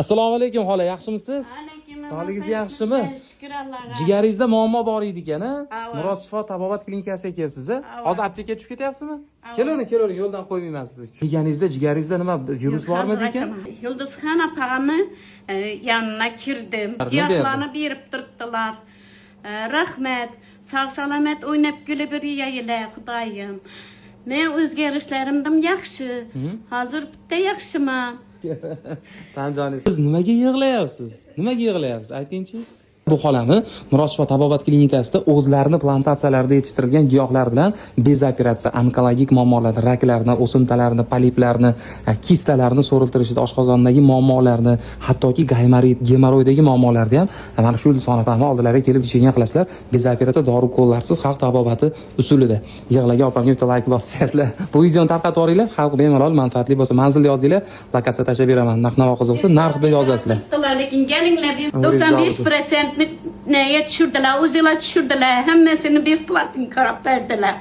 Assalomu alaykum xola, yaxshimisiz? Sog'ligingiz yaxshimi? Shukr Allohga. Jigaringizda muammo bor edi ekan, a? Ava. Murod Shifo tabobat klinikasiga kelyapsiz-a? Ava. Hozir aptekaga tushib ketyapsizmi? Kelavering, yo'ldan qo'ymayman sizni. Jigaringizda nima virus bormi ekan? Yulduzxon opani yanına kirdim. Giyohlarni berib turibdilar. Rahmat. Sog' salomat o'ynab kulib yeyinglar, Xudoyim. Men o'zgarishlarimdan yaxshi. Hozir bitta yaxshiman. Tan joningiz. Siz nimaga yig'layapsiz? Aytingchi. Bu xolani Murod Shifo tabobat klinikasida o'zlarini plantatsiyalarida yetishtirilgan giyohlar bilan bez operatsiya, onkologik muammolarni, raklarni, o'simtalarni, poliplarni, kistalarni so'riltirishda, oshqozondagi muammolarni, hattoki gemoroydagi muammolarni ham mana shu sonatlarni oldilariga kelib ishga qilasizlar. Bez operatsiya dori qo'llarsiz xalq tabobati usulida. Yig'lagan opamga bitta like bosib qo'yasizlar. Bu videoni tarqatib yuboringlar. Xalq bemalol manfaatli bo'lsa, manzilni yozdinglar, lokatsiya tashlab beraman. Narx-navo qiziq bo'lsa, narxni yozasizlar. Lekin kelinglar, 95% neye tushirdilar, o'zinglar tushirdilar, hammasini besplatni qarab berdilar.